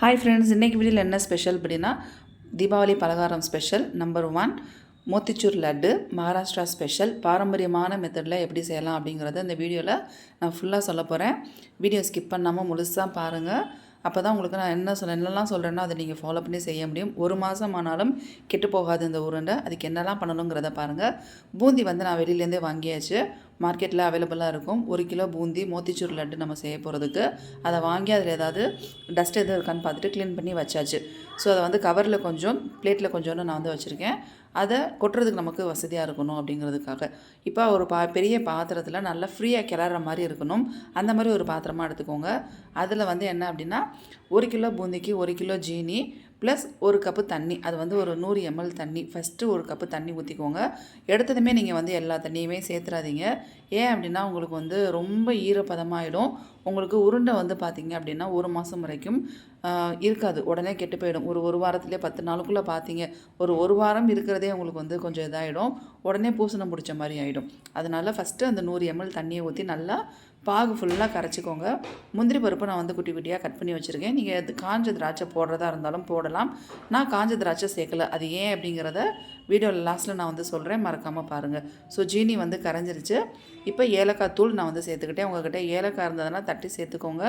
Hi friends, இன்றைக்கி வீடியோவில் என்ன ஸ்பெஷல் அப்படின்னா தீபாவளி பலகாரம் special number 1 motichoor laddu Maharashtra special பாரம்பரியமான மெத்தடில் எப்படி செய்யலாம் அப்படிங்கிறத இந்த வீடியோவில் நான் ஃபுல்லாக சொல்ல போகிறேன். வீடியோ ஸ்கிப் பண்ணாமல் முழுசாக பாருங்கள். அப்போ தான் உங்களுக்கு நான் என்னெல்லாம் சொல்கிறேன்னா அதை நீங்கள் ஃபாலோ பண்ணி செய்ய முடியும். ஒரு மாதம் ஆனாலும் கெட்டு போகாது இந்த உருண்டை. அதுக்கு என்னெல்லாம் பண்ணணுங்கிறத பாருங்கள். பூந்தி நான் வெளியிலேருந்தே வாங்கியாச்சு. மார்க்கெட்டில் அவைலபிளாக இருக்கும். 1 கிலோ பூந்தி மோத்திச்சூர் லட்டு நம்ம செய்ய போகிறதுக்கு அதை வாங்கி அதில் ஏதாவது டஸ்ட் எதுவும் இருக்கான்னு பார்த்துட்டு க்ளீன் பண்ணி வச்சாச்சு. ஸோ அதை கவரில் கொஞ்சம் பிளேட்டில் கொஞ்சோன்னு நான் வச்சுருக்கேன். அதை கொட்டுறதுக்கு நமக்கு வசதியாக இருக்கணும் அப்படிங்கிறதுக்காக. இப்போ ஒரு பெரிய பாத்திரத்தில் நல்லா ஃப்ரீயாக கிளற மாதிரி இருக்கணும். அந்த மாதிரி ஒரு பாத்திரமாக எடுத்துக்கோங்க. அதில் என்ன அப்படின்னா 1 கிலோ பூந்திக்கு 1 கிலோ ஜீனி ப்ளஸ் 1 கப்பு தண்ணி. அது ஒரு 100 ml தண்ணி. ஃபஸ்ட்டு 1 கப்பு தண்ணி ஊற்றிக்கோங்க. எடுத்ததுமே நீங்கள் எல்லா தண்ணியுமே சேர்த்துறாதீங்க. ஏன் அப்படின்னா உங்களுக்கு ரொம்ப ஈரப்பதமாகிடும். உங்களுக்கு உருண்டை பார்த்தீங்க அப்படின்னா 1 மாதம் வரைக்கும் இருக்காது. உடனே கெட்டு போயிடும். ஒரு வாரத்துலேயே 10 நாளுக்குள்ளே பார்த்தீங்க ஒரு வாரம் இருக்கிறதே உங்களுக்கு கொஞ்சம் இதாகிடும். உடனே பூசணம் பிடிச்ச மாதிரி ஆகிடும். அதனால் ஃபஸ்ட்டு அந்த 100 ml தண்ணியை ஊற்றி நல்லா பாகு ஃபுல்லாக கரைச்சிக்கோங்க. முந்திரி பருப்பு நான் குட்டி குட்டியாக கட் பண்ணி வச்சுருக்கேன். நீங்கள் காஞ்ச திராட்சை போடுறதா இருந்தாலும் போடலாம். நான் காஞ்ச திராட்சை சேர்க்கலை. அது ஏன் அப்படிங்கிறத வீடியோவில் லாஸ்ட்டில் நான் சொல்கிறேன், மறக்காமல் பாருங்கள். ஸோ ஜீனி கரைஞ்சிருச்சு. இப்போ ஏலக்காய் தூள் நான் சேர்த்துக்கிட்டேன். உங்கள்கிட்ட ஏலக்காய் இருந்ததுன்னா தட்டி சேர்த்துக்கோங்க.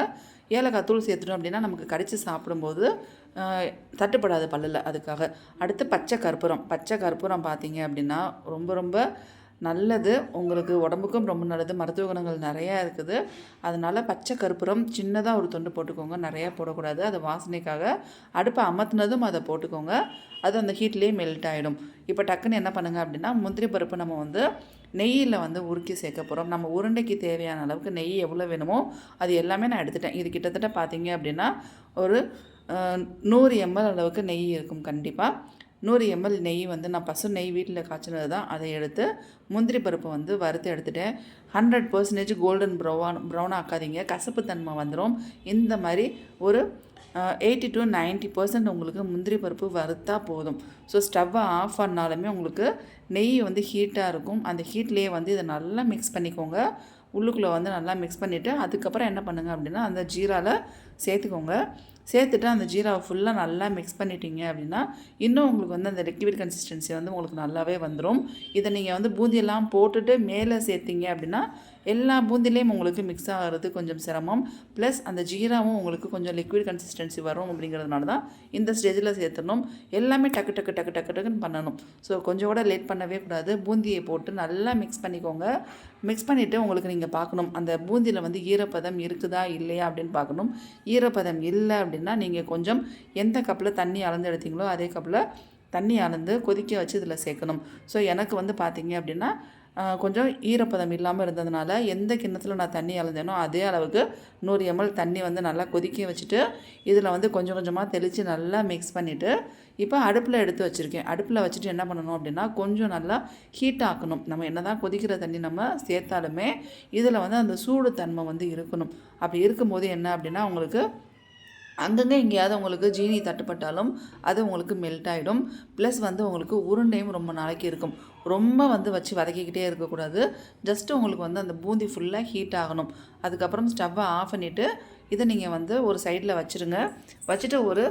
ஏலக்காய் தூள் சேர்த்துட்டோம் அப்படின்னா நமக்கு கடித்து சாப்பிடும்போது தட்டுப்படாது பல்லில். அதுக்காக அடுத்து பச்சை கற்பூரம் பார்த்தீங்க அப்படின்னா ரொம்ப ரொம்ப நல்லது. உங்களுக்கு உடம்புக்கும் ரொம்ப நல்லது. மருத்துவ குணங்கள் நிறையா இருக்குது. அதனால் பச்சை கற்பூரம் சின்னதாக ஒரு துண்டு போட்டுக்கோங்க. நிறையா போடக்கூடாது. அது வாசனைக்காக. அடுப்பை அமர்த்தினதும் அதை போட்டுக்கோங்க. அது அந்த ஹீட்லேயே மெல்ட் ஆகிடும். இப்போ டக்குன்னு என்ன பண்ணுங்கள் அப்படின்னா முந்திரி பருப்பு நம்ம நெய்யில் உருக்கி சேர்க்க போகிறோம். நம்ம உருண்டைக்கு தேவையான அளவுக்கு நெய் எவ்வளோ வேணுமோ அது எல்லாமே நான் எடுத்துட்டேன். இது கிட்டத்தட்ட பார்த்தீங்க அப்படின்னா ஒரு 100 ml அளவுக்கு நெய் இருக்கும். கண்டிப்பாக 100 ml நெய் நான் பசு நெய் வீட்டில் காய்ச்சினது தான். அதை எடுத்து முந்திரி பருப்பு வறுத்து எடுத்துட்டேன். 100% கோல்டன் ப்ரௌன் ஆக்காதீங்க. கசப்பு தன்மை வந்துடும். இந்த மாதிரி ஒரு 80 to 90% உங்களுக்கு முந்திரி பருப்பு வறுத்தா போதும். ஸோ ஸ்டவ்வை ஆஃப் பண்ணாலுமே உங்களுக்கு நெய் ஹீட்டாக இருக்கும். அந்த ஹீட்லேயே இதை நல்லா மிக்ஸ் பண்ணிக்கோங்க. உள்ளுக்குள்ளே நல்லா மிக்ஸ் பண்ணிவிட்டு அதுக்கப்புறம் என்ன பண்ணுங்கள் அப்படின்னா அந்த ஜீராவில் சேர்த்துக்கோங்க. சேர்த்துட்டு அந்த ஜீராவை ஃபுல்லாக நல்லா மிக்ஸ் பண்ணிட்டீங்க அப்படின்னா இன்னும் உங்களுக்கு அந்த லிக்விட் கன்சிஸ்டன்சி உங்களுக்கு நல்லாவே வந்துடும். இதை நீங்கள் பூந்தியெல்லாம் போட்டுட்டு மேலே சேர்த்திங்க அப்படின்னா எல்லா பூந்திலையும் உங்களுக்கு மிக்ஸ் ஆகிறது கொஞ்சம் சிரமம். ப்ளஸ் அந்த ஜீராவும் உங்களுக்கு கொஞ்சம் லிக்விட் கன்சிஸ்டன்சி வரும். அப்படிங்கிறதுனால தான் இந்த ஸ்டேஜில் சேர்த்துடணும். எல்லாமே டக்குன்னு பண்ணணும். ஸோ கொஞ்சம் கூட லேட் பண்ணவே கூடாது. பூந்தியை போட்டு நல்லா மிக்ஸ் பண்ணிக்கோங்க. மிக்ஸ் பண்ணிவிட்டு உங்களுக்கு நீங்கள் பார்க்கணும் அந்த பூந்தியில் ஈரப்பதம் இருக்குதா இல்லையா அப்படின்னு பார்க்கணும். ஈரப்பதம் இல்லை அப்படின்னா நீங்கள் கொஞ்சம் எந்த கப்பில் தண்ணி அளந்து எடுத்தீங்களோ அதே கப்பில் தண்ணி அளந்து கொதிக்க வச்சு இதில் சேர்க்கணும். ஸோ எனக்கு பார்த்தீங்க அப்படின்னா கொஞ்சம் ஈரப்பதம் இல்லாமல் இருந்ததுனால எந்த கிண்ணத்தில் நான் தண்ணி அளந்தேனோ அதே அளவுக்கு 100 ml தண்ணி நல்லா கொதிக்க வச்சுட்டு இதில் கொஞ்சம் கொஞ்சமாக தெளித்து நல்லா மிக்ஸ் பண்ணிவிட்டு இப்போ அடுப்பில் எடுத்து வச்சுருக்கேன். அடுப்பில் வச்சுட்டு என்ன பண்ணணும் அப்படின்னா கொஞ்சம் நல்லா ஹீட் ஆக்கணும். நம்ம என்ன தான் கொதிக்கிற தண்ணி நம்ம சேர்த்தாலுமே இதில் அந்த சூடு தன்மை இருக்கணும். அப்படி இருக்கும்போது என்ன அப்படின்னா உங்களுக்கு அங்கங்கே எங்கேயாவது உங்களுக்கு ஜீனி தட்டுப்பட்டாலும் அது உங்களுக்கு மெல்ட் ஆகிடும். ப்ளஸ் உங்களுக்கு உருண்டையும் ரொம்ப நாளைக்கு இருக்கும். ரொம்ப வச்சு வதக்கிக்கிட்டே இருக்கக்கூடாது. ஜஸ்ட்டு உங்களுக்கு அந்த பூந்தி ஃபுல்லாக ஹீட் ஆகணும். அதுக்கப்புறம் ஸ்டவ்வை ஆஃப் பண்ணிவிட்டு இதை நீங்கள் ஒரு சைடில் வச்சுருங்க. வச்சுட்டு ஒரு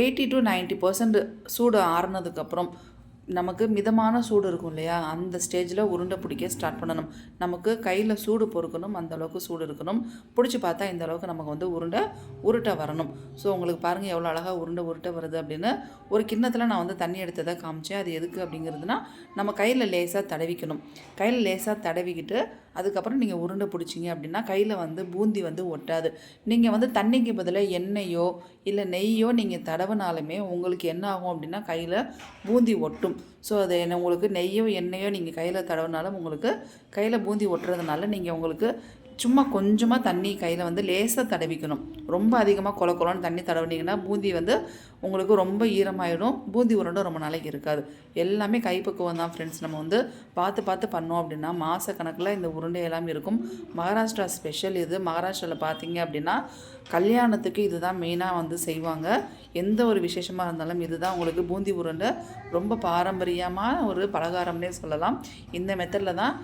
80 to 90% சூடு ஆறுனதுக்கப்புறம் நமக்கு மிதமான சூடு இருக்கும் இல்லையா, அந்த ஸ்டேஜில் உருண்டை பிடிக்க ஸ்டார்ட் பண்ணணும். நமக்கு கையில் சூடு பொறுக்கணும். அந்தளவுக்கு சூடு இருக்கணும். பிடிச்சி பார்த்தா இந்த அளவுக்கு நமக்கு உருட்டை வரணும். ஸோ உங்களுக்கு பாருங்கள் எவ்வளோ அழகாக உருட்டை வருது அப்படின்னு. ஒரு கிண்ணத்தில் நான் தண்ணி எடுத்ததை காமிச்சேன். அது எதுக்கு அப்படிங்கிறதுனா நம்ம கையில் லேசாக தடவிக்கணும். கையில் லேசாக தடவிக்கிட்டு அதுக்கப்புறம் நீங்கள் உருண்டை பிடிச்சிங்க அப்படின்னா கையில் பூந்தி ஒட்டாது. நீங்கள் தண்ணிக்கு பதிலாக எண்ணெயோ இல்லை நெய்யோ நீங்கள் தடவினாலுமே உங்களுக்கு என்ன ஆகும் அப்படின்னா கையில் பூந்தி ஒட்டும். ஸோ அது உங்களுக்கு நெய்யோ எண்ணெயோ நீங்கள் கையில் தடவினாலும் உங்களுக்கு கையில் பூந்தி ஒட்டுறதுனால நீங்கள் உங்களுக்கு சும்மா கொஞ்சமாக தண்ணி கையில் லேசாக தடவிக்கணும். ரொம்ப அதிகமாக கொலன்னு தண்ணி தடவினீங்கன்னா பூந்தி உங்களுக்கு ரொம்ப ஈரமாயிடும். பூந்தி உருண்டை ரொம்ப நாளைக்கு இருக்காது. எல்லாமே கைப்பக்குவம் தான் ஃப்ரெண்ட்ஸ். நம்ம பார்த்து பண்ணோம் அப்படின்னா மாதக்கணக்கில் இந்த உருண்டை எல்லாம் இருக்கும். மகாராஷ்டிரா ஸ்பெஷல் இது. மகாராஷ்டிராவில் பார்த்தீங்க அப்படின்னா கல்யாணத்துக்கு இதுதான் மெயினாக செய்வாங்க. எந்த ஒரு விசேஷமாக இருந்தாலும் இதுதான் உங்களுக்கு பூந்தி உருண்டை ரொம்ப பாரம்பரியமான ஒரு பலகாரம்னே சொல்லலாம். இந்த மெத்தடில் தான்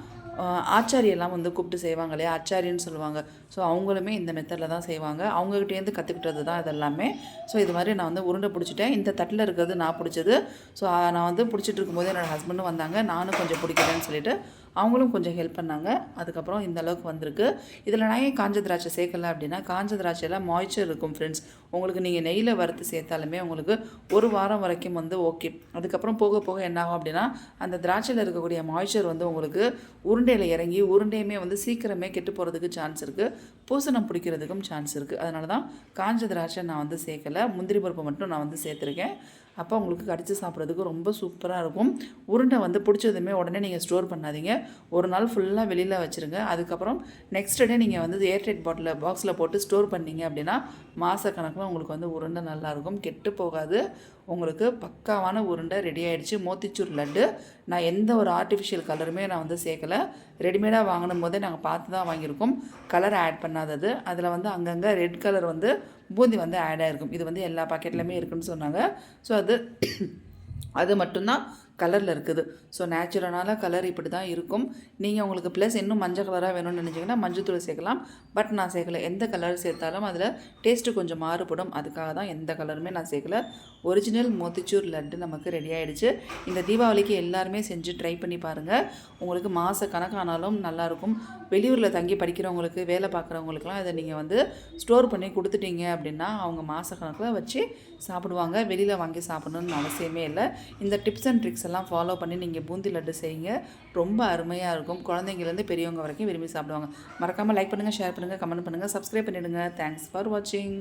ஆச்சாரியெல்லாம் வந்து கூப்பிட்டு செய்வாங்க இல்லையா, ஆச்சாரியன்னு சொல்லுவாங்க. ஸோ அவங்களுமே இந்த மெத்தடில் தான் செய்வாங்க. அவங்ககிட்டேருந்து கற்றுக்கிட்டது தான் இதெல்லாமே. ஸோ இது மாதிரி நான் வந்து உருண்டை பிடிச்சிட்டேன். இந்த தட்டில் இருக்கிறது நான் பிடிச்சது. ஸோ நான் வந்து பிடிச்சிட்டு இருக்கும்போது என்னோடய ஹஸ்பண்டும் வந்தாங்க. நானும் கொஞ்சம் பிடிக்கிறேன்னு சொல்லிட்டு அவங்களும் கொஞ்சம் ஹெல்ப் பண்ணாங்க. அதுக்கப்புறம் இந்த அளவுக்கு வந்திருக்கு. இதில் நான் ஏன் காஞ்ச திராட்சை சேர்க்கல அப்படின்னா, காஞ்ச திராட்சையில் மாய்ச்சர் இருக்கும் ஃப்ரெண்ட்ஸ். உங்களுக்கு நீங்கள் நெய்யில் வறுத்து சேர்த்தாலுமே உங்களுக்கு ஒரு வாரம் வரைக்கும் வந்து ஓகே. அதுக்கப்புறம் போக போக என்ன ஆகும் அப்படின்னா, அந்த திராட்சையில் இருக்கக்கூடிய மாய்ச்சர் வந்து உங்களுக்கு உருண்டையில் இறங்கி உருண்டையுமே வந்து சீக்கிரமே கெட்டு போகிறதுக்கு சான்ஸ் இருக்குது. பூசணம் பிடிக்கிறதுக்கும் சான்ஸ் இருக்குது. அதனால தான் காஞ்ச திராட்சை நான் வந்து சேர்க்கலை. முந்திரி பருப்பு மட்டும் நான் வந்து சேர்த்துருக்கேன். அப்போ உங்களுக்கு கடித்து சாப்பிட்றதுக்கு ரொம்ப சூப்பராக இருக்கும். உருண்டை வந்து பிடிச்சதுமே உடனே நீங்கள் ஸ்டோர் பண்ணாதீங்க. ஒரு நாள் ஃபுல்லாக வெளியில் வச்சுருங்க. அதுக்கப்புறம் நெக்ஸ்ட் டே நீங்கள் வந்து ஏர்டைட் பாக்ஸில் போட்டு ஸ்டோர் பண்ணிங்க அப்படின்னா மாதக்கணக்கில் உங்களுக்கு வந்து உருண்டை நல்லாயிருக்கும், கெட்டு போகாது. உங்களுக்கு பக்காவான உருண்டை ரெடி ஆகிடுச்சு. மோத்திச்சூர் லட்டு. நான் எந்த ஒரு ஆர்டிஃபிஷியல் கலருமே நான் வந்து சேர்க்கலை. ரெடிமேடாக வாங்கினும் போதே நாங்கள் பார்த்து தான் வாங்கியிருக்கோம். கலர் ஆட் பண்ணாதது. அதில் வந்து அங்கங்கே ரெட் கலர் வந்து பூந்தி வந்து ஆட் ஆகிருக்கும். இது வந்து எல்லா பாக்கெட்லையுமே இருக்குதுன்னு சொன்னாங்க. ஸோ அது மட்டும்தான் கலரில் இருக்குது. ஸோ நேச்சுரலான கலர் இப்படி தான் இருக்கும். நீங்கள் உங்களுக்கு ப்ளஸ் இன்னும் மஞ்சள் கலராக வேணும்னு நினச்சிங்கன்னா மஞ்சள் சேர்க்கலாம். பட் நான் சேர்க்கலை. எந்த கலர் சேர்த்தாலும் அதில் டேஸ்ட்டு கொஞ்சம் மாறுபடும். அதுக்காக தான் எந்த கலருமே நான் சேர்க்கலை. ஒரிஜினல் மோத்திச்சூர் லட்டு நமக்கு ரெடி ஆகிடுச்சு. இந்த தீபாவளிக்கு எல்லாருமே செஞ்சு ட்ரை பண்ணி பாருங்கள். உங்களுக்கு மாத கணக்கானாலும் நல்லாயிருக்கும். வெளியூரில் தங்கி படிக்கிறவங்களுக்கு, வேலை பார்க்குறவங்களுக்குலாம் இதை நீங்கள் வந்து ஸ்டோர் பண்ணி கொடுத்துட்டீங்க அப்படின்னா அவங்க மாத கணக்கில் வச்சு சாப்பிடுவாங்க. வெளியில் வாங்கி சாப்பிடணுன்னு அவசியமே இல்லை. இந்த டிப்ஸ் அண்ட் ட்ரிக்ஸ் எல்லாம் ஃபாலோ பண்ணி நீங்கள் பூந்தி லட்டு செய்யுங்க. ரொம்ப அருமையாக இருக்கும். குழந்தைங்கலேருந்து பெரியவங்க வரைக்கும் விரும்பி சாப்பிடுவாங்க. மறக்காமல் லைக் பண்ணுங்கள், ஷேர் பண்ணுங்கள், கமெண்ட் பண்ணுங்கள், சப்ஸ்கிரைப் பண்ணிவிடுங்க. தேங்க்ஸ் ஃபார் வாட்சிங்.